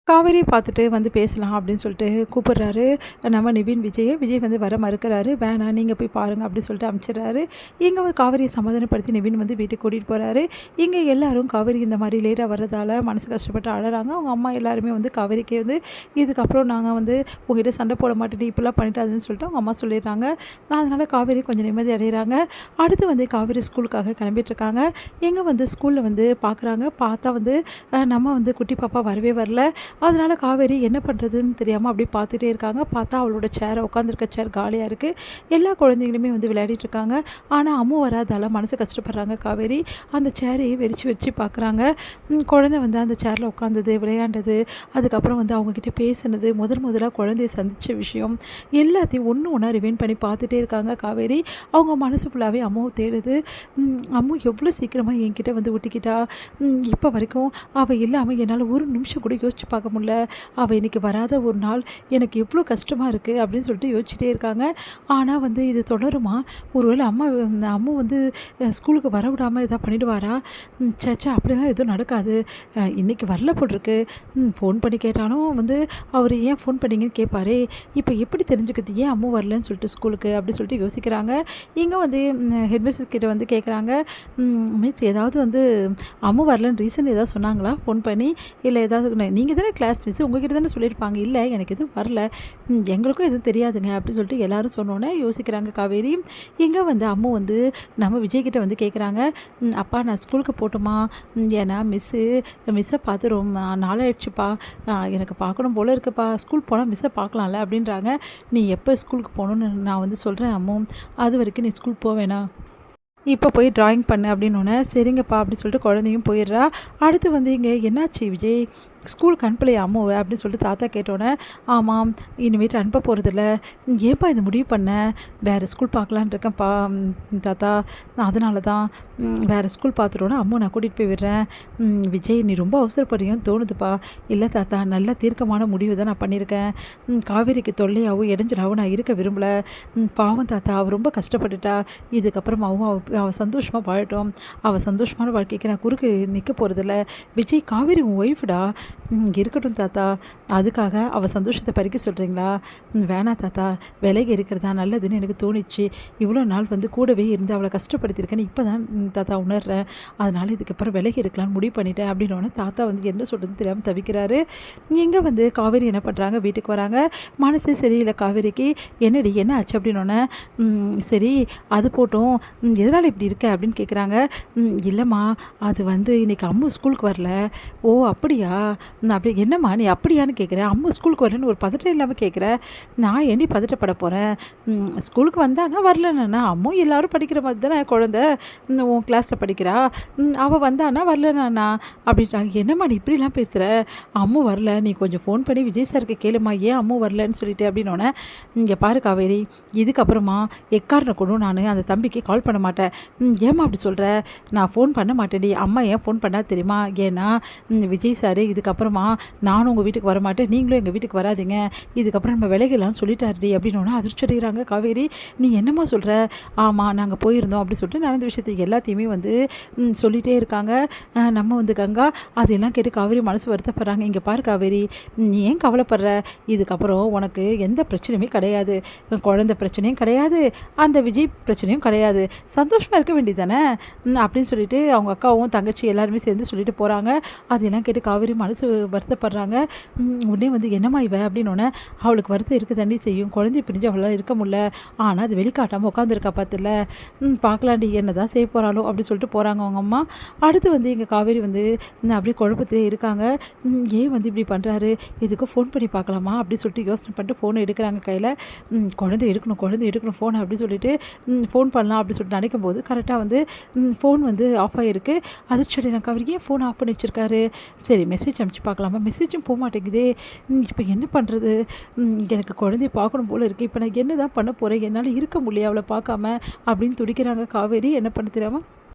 காவேரியை பார்த்துட்டு வந்து பேசலாம் அப்படின்னு சொல்லிட்டு கூப்பிடுறாரு நம்ம நிவின் விஜயை. விஜய் வந்து வர மறுக்கிறாரு. வேணாம் நீங்கள் போய் பாருங்கள் அப்படின்னு சொல்லிட்டு அனுப்பிச்சிடுறாரு. இங்கே வந்து காவேரியை சமாதானப்படுத்தி நிவின் வந்து வீட்டுக்கு கூட்டிகிட்டு போகிறாரு. இங்கே எல்லாரும் காவேரி இந்த மாதிரி லேட்டாக வர்றதால மனசு கஷ்டப்பட்டு அழறாங்க. அவங்க அம்மா எல்லாருமே வந்து காவேரிக்கு வந்து இதுக்கப்புறம் நாங்கள் வந்து உங்ககிட்ட சண்டை போட மாட்டேன் இப்படிலாம் பண்ணிட்டாதுன்னு சொல்லிட்டு அவங்க அம்மா சொல்லிடுறாங்க. அதனால் காவேரி கொஞ்சம் நிம்மதி அடைகிறாங்க. அடுத்து வந்து காவேரி ஸ்கூலுக்காக கிளம்பிட்டுருக்காங்க. எங்கே வந்து ஸ்கூலில் வந்து பார்க்குறாங்க. பார்த்தா வந்து நம்ம வந்து குட்டி பாப்பா வரவே வரல. அதனால் காவேரி என்ன பண்ணுறதுன்னு தெரியாமல் அப்படியே பார்த்துட்டே இருக்காங்க. பார்த்தா அவளோட சேரை உட்காந்துருக்க சேர் காலியாக இருக்குது. எல்லா குழந்தைங்களுமே வந்து விளையாடிட்டு இருக்காங்க. ஆனால் அம்மு வராதால மனசு கஷ்டப்படுறாங்க காவேரி. அந்த சேரையை வெறிச்சு வெறிச்சு பார்க்குறாங்க. குழந்தை வந்து அந்த சேரில் உட்காந்தது, விளையாண்டது, அதுக்கப்புறம் வந்து அவங்கக்கிட்ட பேசுனது, முதலாக குழந்தைய சந்தித்த விஷயம் எல்லாத்தையும் ஒன்று ஒன்றா ரிவைண்ட் பண்ணி பார்த்துட்டே இருக்காங்க காவேரி. அவங்க மனசு ஃபுல்லாகவே அம்மாவை தேடுது. அம்மு எவ்வளோ சீக்கிரமாக என்கிட்ட வந்து ஒட்டிக்கிட்டா. இப்போ வரைக்கும் அவள் இல்லாமல் என்னால் ஒரு நிமிஷம் கூட யோசிச்சு பார்க்க முடியல. அவள் இன்றைக்கி வராத ஒரு நாள் எனக்கு எவ்வளோ கஷ்டமாக இருக்குது அப்படின்னு சொல்லிட்டு யோசிச்சுட்டே இருக்காங்க. ஆனால் வந்து இது தொடருமா? ஒருவேளை அம்மா வந்து ஸ்கூலுக்கு வர விடாமல் எதாவது பண்ணிவிடுவாரா? சேச்சா அப்படிலாம் எதுவும் நடக்காது. இன்றைக்கி வரல போட்டிருக்கு. ஃபோன் பண்ணி கேட்டாலும் வந்து அவர் ஏன் ஃபோன் பண்ணிங்கன்னு கேட்பாரே. இப்போ எப்படி தெரிஞ்சுக்கிறது ஏன் அம்மா வரலன்னு சொல்லிட்டு ஸ்கூலுக்கு அப்படின்னு சொல்லிட்டு யோசிக்கிறாங்க. இங்கே வந்து ஹெட்மிஸ்டர் கிட்ட வந்து கேட்குறாங்க, மிஸ் ஏதாவது வந்து அம்மா வரலன்னு ரீசன் ஏதாவது சொன்னாங்களா ஃபோன் பண்ணி? இல்லை ஏதாவது நீங்கள் தானே கிளாஸ் மிஸ் உங்ககிட்ட தானே சொல்லியிருப்பாங்க. இல்லை எனக்கு எதுவும் வரல, எங்களுக்கும் எதுவும் தெரியாதுங்க அப்படின்னு சொல்லிட்டு எல்லாரும் சொன்னோன்னே யோசிக்கிறாங்க காவேரி. இங்கே வந்து அம்மா வந்து நம்ம விஜய்கிட்ட வந்து கேட்குறாங்க, அப்பா நான் ஸ்கூலுக்கு போட்டுமா? ஏன்னா மிஸ்ஸை பார்த்து ரொம்ப நாளாயிடுச்சுப்பா, எனக்கு பார்க்கணும் போல் இருக்குப்பா, ஸ்கூல் போனால் மிஸ்ஸை பார்க்கலாம்ல அப்படின்றாங்க. நீ எப்போ ஸ்கூலுக்கு போகணுன்னு நான் வந்து சொல்கிறேன் அம்மு, அது வரைக்கும் நீ ஸ்கூல் போவேணா, இப்போ போய் ட்ராயிங் பண்ணு அப்படின்னோடனே சரிங்கப்பா அப்படின்னு சொல்லிட்டு குழந்தையும் போயிடுறா. அடுத்து வந்து இங்கே என்னாச்சு விஜய் ஸ்கூலுக்கு அனுப்பலையா அம்மாவை அப்படின்னு சொல்லிட்டு தாத்தா கேட்டோன்னே, ஆமாம் இனிமேட்டு அனுப்ப போகிறதில்ல. ஏன்ப்பா இது முடிவு பண்ண? வேறு ஸ்கூல் பார்க்கலான் இருக்கேன்ப்பா தாத்தா, அதனால தான் வேறு ஸ்கூல் பார்த்துட்டோன்னா அம்மா நான் கூட்டிகிட்டு போய் விடுறேன். விஜய் நீ ரொம்ப அவசரப்படுறியோன்னு தோணுதுப்பா. இல்லை தாத்தா நல்ல தீர்க்கமான முடிவு தான் நான் பண்ணியிருக்கேன். காவேரிக்கு தொல்லையாகவும் இடைஞ்சலாகவும் நான் இருக்க விரும்பலை. பாவம் தாத்தா அவள் ரொம்ப கஷ்டப்பட்டுட்டா. இதுக்கப்புறமாவும் அவள் சந்தோஷமாக வாழட்டும். அவள் சந்தோஷமான வாழ்க்கைக்கு நான் குறுக்கு நிற்க போகிறதில்ல. விஜய் காவேரி உன் ஒய்ஃப்டா, இருக்கட்டும் தாத்தா, அதுக்காக அவள் சந்தோஷத்தை பறிக்க சொல்கிறீங்களா? வேணா தாத்தா, விலகி இருக்கிறதா நல்லதுன்னு எனக்கு தோணிச்சு. இவ்வளோ நாள் வந்து கூடவே இருந்து அவளை கஷ்டப்படுத்தியிருக்கேன்னு இப்போ தான் தாத்தா உணர்றேன். அதனால் இதுக்கப்புறம் விலகி இருக்கலாம்னு முடிவு பண்ணிட்டேன் அப்படின்னோடனே தாத்தா வந்து என்ன சொல்கிறதுன்னு தெரியாமல் தவிக்கிறாரு. இங்கே வந்து காவேரி என்ன பண்ணுறாங்க, வீட்டுக்கு வராங்க. மனசே சரியில்லை காவேரிக்கு. என்னடி என்ன ஆச்சு அப்படின்னோடனே, சரி அது போட்டும் எதனால் இப்படி இருக்க அப்படின்னு கேட்குறாங்க. இல்லைம்மா அது வந்து இன்றைக்கி அம்மா ஸ்கூலுக்கு வரல. ஓ அப்படியா? நான் அப்படி என்னம்மா நீ அப்படியான்னு கேட்குறேன். அம்மா ஸ்கூலுக்கு வரலன்னு ஒரு பதட்டம் இல்லாமல் கேட்குறேன். நான் என்னடி பதட்டப்பட போகிறேன்? ஸ்கூலுக்கு வந்தானா வரலன்னா அம்மா எல்லோரும் படிக்கிற மாதிரி தானே குழந்த உன் கிளாஸில் படிக்கிறா. அவள் வந்தானா வரலண்ணா அப்படின்ட்டாங்க. என்னம்மா நீ இப்படிலாம் பேசுகிற? அம்மா வரல, நீ கொஞ்சம் ஃபோன் பண்ணி விஜய் சாருக்கு கேளுமா ஏன் அம்மா வரலன்னு சொல்லிட்டு அப்படின்னோடனே, இங்கே பாரு காவேரி, இதுக்கப்புறமா எக்காரணம் கூட நான் அந்த தம்பிக்கு கால் பண்ண மாட்டேன். ஏம்மா அப்படி சொல்கிற? நான் ஃபோன் பண்ண மாட்டேன்டி. அம்மா ஏன் ஃபோன் பண்ணா தெரியுமா? ஏன்னா விஜய் சார் இதுக்கப்புறமா நானும் உங்கள் வீட்டுக்கு வர மாட்டேன், நீங்களும் எங்கள் வீட்டுக்கு வராதிங்க, இதுக்கப்புறம் நம்ம விலகலாம்னு சொல்லிட்டாருடி அப்படின்னோன்னா அதிர்ச்சி அடைகிறாங்க காவேரி. நீ என்னம்மா சொல்கிற? ஆமாம் நாங்கள் போயிருந்தோம் அப்படி சொல்லிட்டு நடந்த விஷயத்துக்கு எல்லாத்தையுமே வந்து சொல்லிகிட்டே இருக்காங்க. நம்ம வந்து கங்கா அதெல்லாம் கேட்டு காவேரி மனசு வருத்தப்படுறாங்க. இங்கே பாரு காவேரி, நீ ஏன் கவலைப்படுற? இதுக்கப்புறம் உனக்கு எந்த பிரச்சனையுமே கிடையாது. குழந்தை பிரச்சனையும் கிடையாது, அந்த விஜய் பிரச்சனையும் கிடையாது. சந்தோஷமாக இருக்க வேண்டியது தானே அப்படின்னு சொல்லிட்டு அவங்க அக்காவும் தங்கச்சி எல்லாருமே சேர்ந்து சொல்லிட்டு போகிறாங்க. அதெல்லாம் கேட்டு காவேரி மனசு வருத்தப்படுறாங்க. உடனே வந்து என்னம்மா இவ அப்படின்னோடனே, அவளுக்கு வருத்தம் இருக்க தண்ணி செய்யும், குழந்தை பிரிஞ்சு அவளால் இருக்க முடியல, ஆனால் அது வெளிக்காட்டாமல் உட்காந்துருக்கா பார்த்துல, பார்க்கலாண்டி என்ன தான் செய்ய போகிறாளோ அப்படி சொல்லிட்டு போகிறாங்க அவங்க அம்மா. அடுத்து வந்து எங்கள் காவேரி வந்து அப்படியே குழப்பத்திலே இருக்காங்க. ஏன் வந்து இப்படி பண்ணுறாரு, இதுக்கு ஃபோன் பண்ணி பார்க்கலாமா அப்படி சொல்லிட்டு யோசனை பண்ணிட்டு ஃபோனை எடுக்கிறாங்க கையில். குழந்தை எடுக்கணும் ஃபோனை அப்படி சொல்லிட்டு ஃபோன் பண்ணலாம் அப்படி சொல்லிட்டு நினைக்கும் போது கரெக்டாக வந்து ஃபோன் வந்து ஆஃப் ஆகிருக்கு. அதிர்ச்சி அடைகிறாங்க அவர் ஏன் ஃபோன் ஆஃப் பண்ணி வச்சுருக்காரு. சரி மெசேஜ் அனுப்பிச்சு பார்க்கலாமா, மெசேஜும் போக மாட்டேங்குதே, இப்போ என்ன பண்ணுறது? எனக்கு குழந்தைய பார்க்கணும் போல் இருக்குது, இப்போ நான் என்ன தான் பண்ண போகிறேன், என்னால் இருக்க முடியல அவளை பார்க்காம அப்படின்னு துடிக்கிறாங்க காவேரி. என்ன பண்ண தெரியாமல்